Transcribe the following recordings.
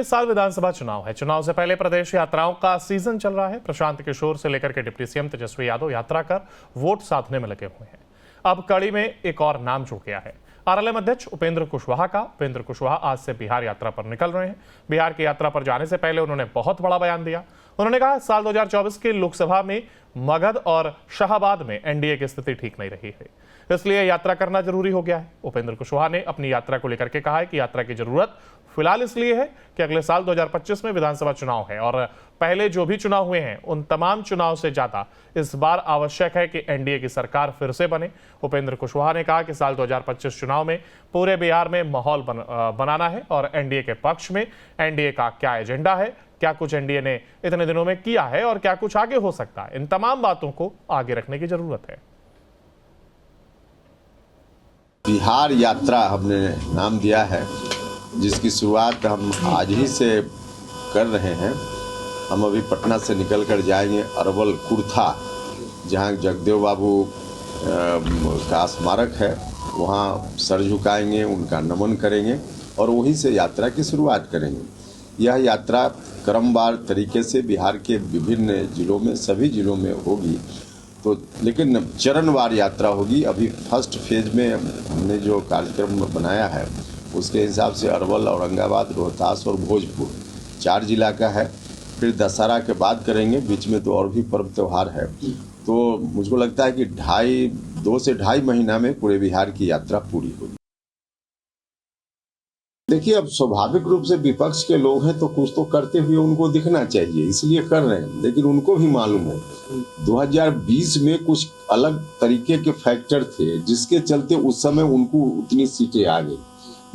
अगले साल विधानसभा चुनाव है। चुनाव से पहले प्रदेश यात्राओं का सीजन चल रहा है। प्रशांत किशोर से लेकर के डिप्टी सीएम तेजस्वी यादव यात्रा कर वोट साधने में लगे हुए हैं। अब कड़ी में एक और नाम जुड़ गया है। आरएलएम अध्यक्ष उपेंद्र कुशवाहा का। उपेंद्र कुशवाहा आज से बिहार यात्रा पर निकल रहे हैं। बिहार की यात्रा पर जाने से पहले उन्होंने बहुत बड़ा बयान दिया। उन्होंने कहा, साल 2024 के लोकसभा में मगध और शाहाबाद में एनडीए की स्थिति ठीक नहीं रही है, इसलिए यात्रा करना जरूरी हो गया है। उपेंद्र कुशवाहा ने अपनी यात्रा को लेकर के कहा है कि यात्रा की जरूरत फिलहाल इसलिए है कि अगले साल 2025 में विधानसभा चुनाव है और पहले जो भी चुनाव हुए हैं उन तमाम चुनाव से ज्यादा इस बार आवश्यक है कि एनडीए की सरकार फिर से बने। उपेंद्र कुशवाहा ने कहा कि साल 2025 चुनाव में पूरे बिहार में माहौल बनाना है और एनडीए के पक्ष में एनडीए का क्या एजेंडा है, क्या कुछ एनडीए ने इतने दिनों में किया है और क्या कुछ आगे हो सकता है, इन तमाम बातों को आगे रखने की जरूरत है। बिहार यात्रा हमने नाम दिया है, जिसकी शुरुआत हम आज ही से कर रहे हैं। हम अभी पटना से निकल कर जाएंगे अरवल कुर्था, जहां जगदेव बाबू का स्मारक है, वहां सर झुकाएंगे, उनका नमन करेंगे और वहीं से यात्रा की शुरुआत करेंगे। यह यात्रा क्रमवार तरीके से बिहार के विभिन्न जिलों में, सभी जिलों में होगी, तो लेकिन चरणवार यात्रा होगी। अभी फर्स्ट फेज में हमने जो कार्यक्रम बनाया है उसके हिसाब से अरवल, औरंगाबाद, रोहतास और भोजपुर 4 जिला का है। फिर दशहरा के बाद करेंगे, बीच में तो और भी पर्व त्यौहार है। तो मुझको लगता है कि 2 से ढाई महीना में पूरे बिहार की यात्रा पूरी होगी। देखिए, अब स्वाभाविक रूप से विपक्ष के लोग हैं तो कुछ तो करते हुए उनको दिखना चाहिए, इसलिए कर रहे हैं। लेकिन उनको भी मालूम है 2020 में कुछ अलग तरीके के फैक्टर थे जिसके चलते उस समय उनको उतनी सीटें आ गई।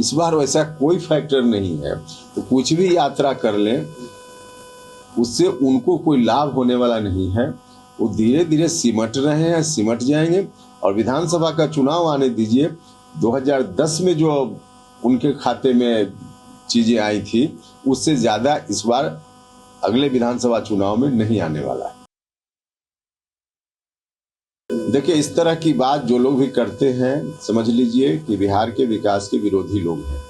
इस बार वैसा कोई फैक्टर नहीं है, तो कुछ भी यात्रा कर लें उससे उनको कोई लाभ होने वाला नहीं है। वो धीरे धीरे सिमट रहे हैं, सिमट जाएंगे और विधानसभा का चुनाव आने दीजिए। 2010 में जो उनके खाते में चीजें आई थी उससे ज्यादा इस बार अगले विधानसभा चुनाव में नहीं आने वाला है। देखिए, इस तरह की बात जो लोग भी करते हैं, समझ लीजिए कि बिहार के विकास के विरोधी लोग हैं।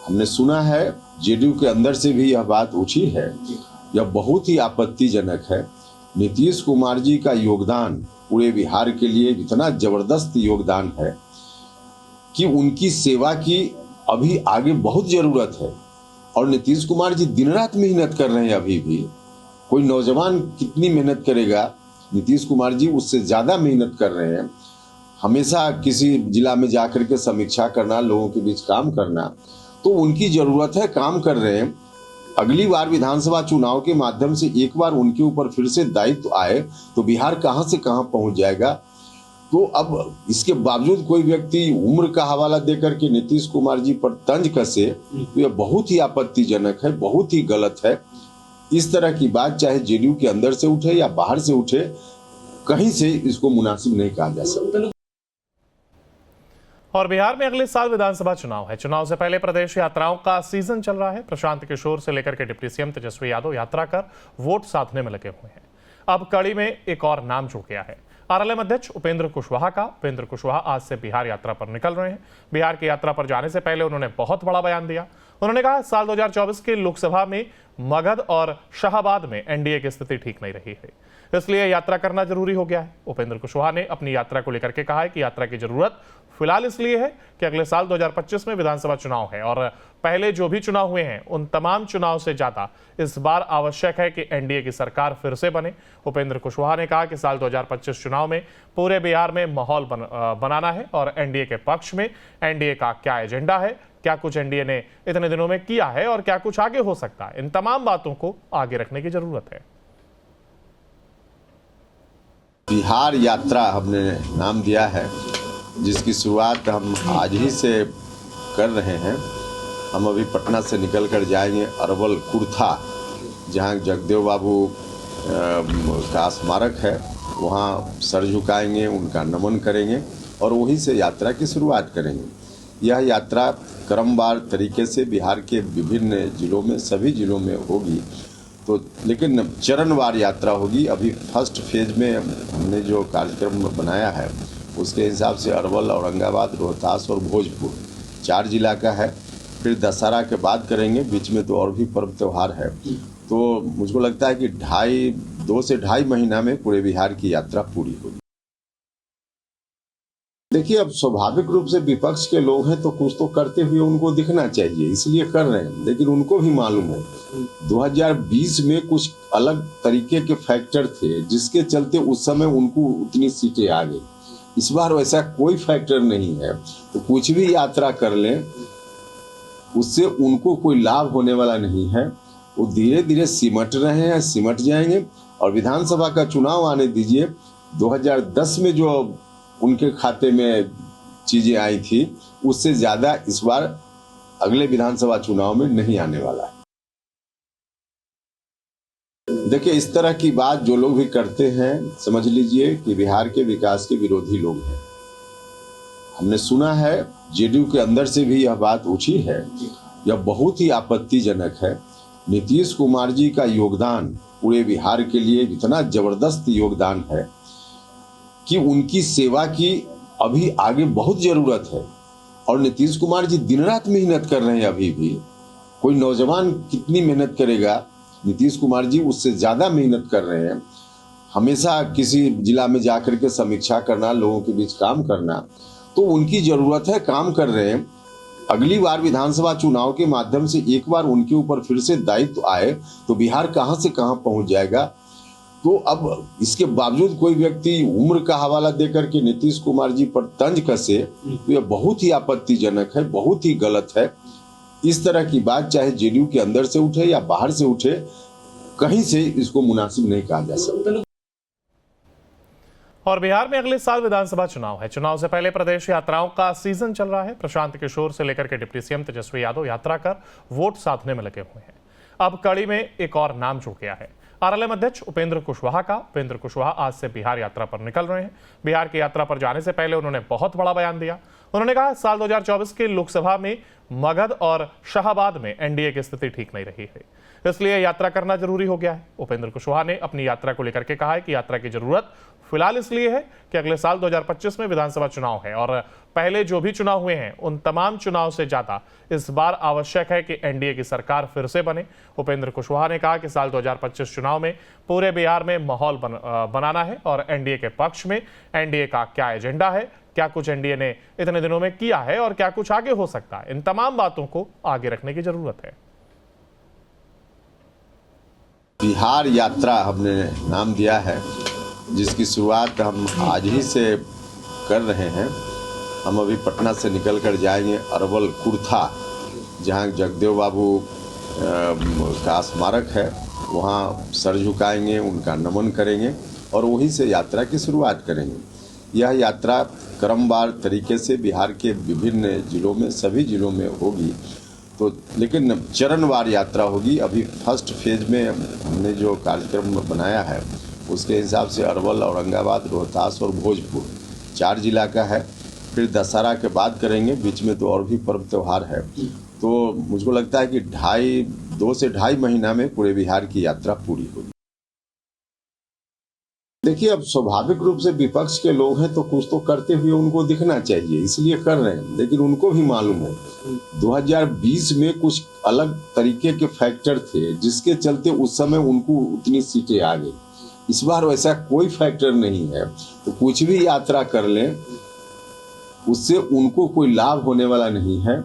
हमने सुना है जेडीयू के अंदर से भी यह बात उठी है। यह बहुत ही आपत्तिजनक है। नीतीश कुमार जी का योगदान पूरे बिहार के लिए इतना जबरदस्त योगदान है कि उनकी सेवा की अभी आगे बहुत जरूरत है। और नीतीश कुमार जी दिन रात मेहनत कर रहे हैं। अभी भी कोई नौजवान कितनी मेहनत करेगा, नीतीश कुमार जी उससे ज्यादा मेहनत कर रहे हैं। हमेशा किसी जिला में जाकर के समीक्षा करना, लोगों के बीच काम करना, तो उनकी जरूरत है, काम कर रहे हैं। अगली बार विधानसभा चुनाव के माध्यम से एक बार उनके ऊपर फिर से दायित्व आए तो बिहार कहां से कहां पहुंच जाएगा। तो अब इसके बावजूद कोई व्यक्ति उम्र का हवाला देकर के नीतीश कुमार जी पर तंज कसे, तो यह बहुत ही आपत्तिजनक है, बहुत ही गलत है। इस तरह की बात चाहे जेडीयू के अंदर से उठे या बाहर से उठे, कहीं से इसको मुनासिब नहीं कहा जा सकता। और बिहार में अगले साल विधानसभा चुनाव है। चुनाव से पहले प्रदेश यात्राओं का सीजन चल रहा है। प्रशांत किशोर से लेकर के डिप्टी सीएम तेजस्वी यादव यात्रा कर वोट साधने में लगे हुए हैं। अब कड़ी में एक और नाम जुड़ गया है। आरएलएम अध्यक्ष उपेंद्र कुशवाहा का। उपेंद्र कुशवाहा आज से बिहार यात्रा पर निकल रहे हैं। बिहार की यात्रा पर जाने से पहले उन्होंने बहुत बड़ा बयान दिया। उन्होंने कहा, साल 2024 के लोकसभा में मगध और शाहाबाद में एनडीए की स्थिति ठीक नहीं रही है, इसलिए यात्रा करना जरूरी हो गया है। उपेंद्र कुशवाहा ने अपनी यात्रा को लेकर के कहा है कि यात्रा की जरूरत फिलहाल इसलिए है कि अगले साल 2025 में विधानसभा चुनाव है और पहले जो भी चुनाव हुए हैं उन तमाम चुनाव से ज्यादा इस बार आवश्यक है कि एनडीए की सरकार फिर से बने। उपेंद्र कुशवाहा ने कहा कि साल 2025 चुनाव में पूरे बिहार में माहौल बनाना है और एनडीए के पक्ष में एनडीए का क्या एजेंडा है, क्या कुछ एनडीए ने इतने दिनों में किया है और क्या कुछ आगे हो सकता है, इन तमाम बातों को आगे रखने की जरूरत है। बिहार यात्रा हमने नाम दिया है, जिसकी शुरुआत हम आज ही से कर रहे हैं। हम अभी पटना से निकल कर जाएंगे अरवल कुर्था, जहां जगदेव बाबू का स्मारक है, वहां सर झुकाएंगे, उनका नमन करेंगे और वहीं से यात्रा की शुरुआत करेंगे। यह यात्रा क्रमवार तरीके से बिहार के विभिन्न जिलों में, सभी जिलों में होगी, तो लेकिन चरणवार यात्रा होगी। अभी फर्स्ट फेज में हमने जो कार्यक्रम बनाया है उसके हिसाब से अरवल, औरंगाबाद, रोहतास और भोजपुर 4 जिला का है। फिर दशहरा के बाद करेंगे, बीच में तो और भी पर्व त्योहार है। तो मुझको लगता है कि 2 से ढाई महीना में पूरे बिहार की यात्रा पूरी होगी। देखिए, अब स्वाभाविक रूप से विपक्ष के लोग हैं तो कुछ तो करते हुए उनको दिखना चाहिए, इसलिए कर रहे हैं। लेकिन उनको भी मालूम है 2020 में कुछ अलग तरीके के फैक्टर थे जिसके चलते उस समय उनको उतनी सीटें आ गई। इस बार वैसा कोई फैक्टर नहीं है, तो कुछ भी यात्रा कर लें उससे उनको कोई लाभ होने वाला नहीं है। वो धीरे धीरे सिमट रहे हैं, सिमट जाएंगे। और विधानसभा का चुनाव आने दीजिए। 2010 में जो उनके खाते में चीजें आई थी उससे ज्यादा इस बार अगले विधानसभा चुनाव में नहीं आने वाला है। देखिए, इस तरह की बात जो लोग भी करते हैं, समझ लीजिए कि बिहार के विकास के विरोधी लोग हैं। हमने सुना है जेडीयू के अंदर से भी यह बात उठी है। यह बहुत ही आपत्तिजनक है। नीतीश कुमार जी का योगदान पूरे बिहार के लिए इतना जबरदस्त योगदान है कि उनकी सेवा की अभी आगे बहुत जरूरत है। और नीतीश कुमार जी दिन रात मेहनत कर रहे हैं। अभी भी कोई नौजवान कितनी मेहनत करेगा, नीतीश कुमार जी उससे ज्यादा मेहनत कर रहे हैं। हमेशा किसी जिला में जाकर के समीक्षा करना, लोगों के बीच काम करना, तो उनकी जरूरत है, काम कर रहे हैं। अगली बार विधानसभा चुनाव के माध्यम से एक बार उनके ऊपर फिर से दायित्व आए तो बिहार कहां से कहां पहुंच जाएगा। तो अब इसके बावजूद कोई व्यक्ति उम्र का हवाला देकर के नीतीश कुमार जी पर तंज कसे तो यह बहुत ही आपत्तिजनक है, बहुत ही गलत है। इस तरह की बात चाहे जेडीयू के अंदर से उठे या बाहर से उठे, कहीं से इसको मुनासिब नहीं कहा जा सकता। और बिहार में अगले साल विधानसभा चुनाव है। चुनाव से पहले प्रदेश यात्राओं का सीजन चल रहा है। प्रशांत किशोर से लेकर के डिप्टी सीएम तेजस्वी यादव यात्रा कर वोट साधने में लगे हुए हैं। अब कड़ी में एक और नाम जुड़ गया है। आरएलएम अध्यक्ष उपेंद्र कुशवाहा का। उपेंद्र कुशवाहा आज से बिहार यात्रा पर निकल रहे हैं। बिहार की यात्रा पर जाने से पहले उन्होंने बहुत बड़ा बयान दिया। उन्होंने कहा साल 2024 के लोकसभा में मगध और शाहाबाद में एनडीए की स्थिति ठीक नहीं रही है, इसलिए यात्रा करना जरूरी हो गया है। उपेंद्र कुशवाहा ने अपनी यात्रा को लेकर के कहा है कि यात्रा की जरूरत फिलहाल इसलिए है कि अगले साल 2025 में विधानसभा चुनाव है और पहले जो भी चुनाव हुए हैं उन तमाम चुनाव से ज्यादा इस बार आवश्यक है कि एनडीए की सरकार फिर से बने। उपेंद्र कुशवाहा ने कहा कि साल 2025 चुनाव में पूरे बिहार में माहौल बनाना है और एनडीए के पक्ष में एनडीए का क्या एजेंडा है, क्या कुछ एनडीए ने इतने दिनों में किया है और क्या कुछ आगे हो सकता है, इन तमाम बातों को आगे रखने की जरूरत है। बिहार यात्रा हमने नाम दिया है, जिसकी शुरुआत हम आज ही से कर रहे हैं। हम अभी पटना से निकल कर जाएंगे अरवल कुर्था, जहां जगदेव बाबू का स्मारक है, वहां सर झुकाएंगे, उनका नमन करेंगे और वहीं से यात्रा की शुरुआत करेंगे। यह यात्रा क्रमवार तरीके से बिहार के विभिन्न जिलों में, सभी जिलों में होगी, तो लेकिन चरणवार यात्रा होगी। अभी फर्स्ट फेज में हमने जो कार्यक्रम बनाया है उसके हिसाब से अरवल, औरंगाबाद, रोहतास और भोजपुर 4 जिला का है। फिर दशहरा के बाद करेंगे, बीच में तो और भी पर्व त्योहार है। तो मुझको लगता है कि 2 से ढाई महीना में पूरे बिहार की यात्रा पूरी होगी। देखिए, अब स्वाभाविक रूप से विपक्ष के लोग हैं तो कुछ तो करते हुए उनको दिखना चाहिए, इसलिए कर रहे हैं। लेकिन उनको भी मालूम है 2020 में कुछ अलग तरीके के फैक्टर थे जिसके चलते उस समय उनको उतनी सीटें आ गई। इस बार वैसा कोई फैक्टर नहीं है, तो कुछ भी यात्रा कर लें उससे उनको कोई लाभ होने वाला नहीं है।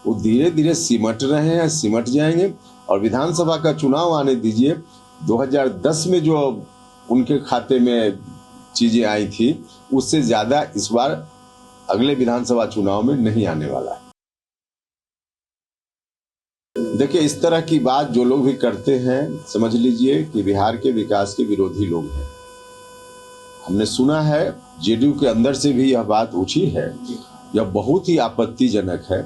वो धीरे धीरे सिमट रहे हैं, सिमट जाएंगे। और विधानसभा का चुनाव आने दीजिए। 2010 में जो उनके खाते में चीजें आई थी उससे ज्यादा इस बार अगले विधानसभा चुनाव में नहीं आने वाला है। देखिए, इस तरह की बात जो लोग भी करते हैं, समझ लीजिए कि बिहार के विकास के विरोधी लोग हैं। हमने सुना है जेडीयू के अंदर से भी यह बात उठी है। यह बहुत ही आपत्तिजनक है।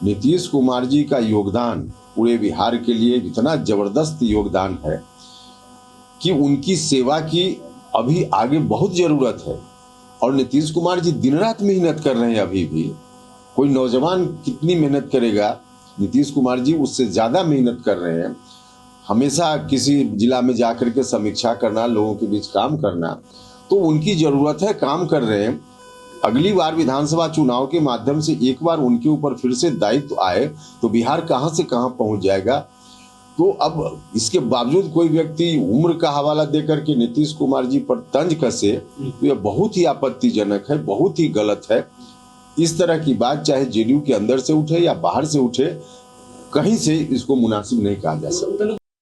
नीतीश कुमार जी का योगदान पूरे बिहार के लिए इतना जबरदस्त योगदान है कि उनकी सेवा की अभी आगे बहुत जरूरत है। और नीतीश कुमार जी दिन रात मेहनत कर रहे हैं। अभी भी कोई नौजवान कितनी मेहनत करेगा, नीतीश कुमार जी उससे ज्यादा मेहनत कर रहे हैं। हमेशा किसी जिला में जाकर के समीक्षा करना, लोगों के बीच काम करना, तो उनकी जरूरत है, काम कर रहे हैं। अगली बार विधानसभा चुनाव के माध्यम से एक बार उनके ऊपर फिर से दायित्व आए तो बिहार कहां से कहां पहुंच जाएगा। तो अब इसके बावजूद कोई व्यक्ति उम्र का हवाला देकर के नीतीश कुमार जी पर तंज कसे तो यह बहुत ही आपत्तिजनक है, बहुत ही गलत है। इस तरह की बात चाहे जेडीयू के अंदर से उठे या बाहर से उठे, कहीं से इसको मुनासिब नहीं कहा जा सकता।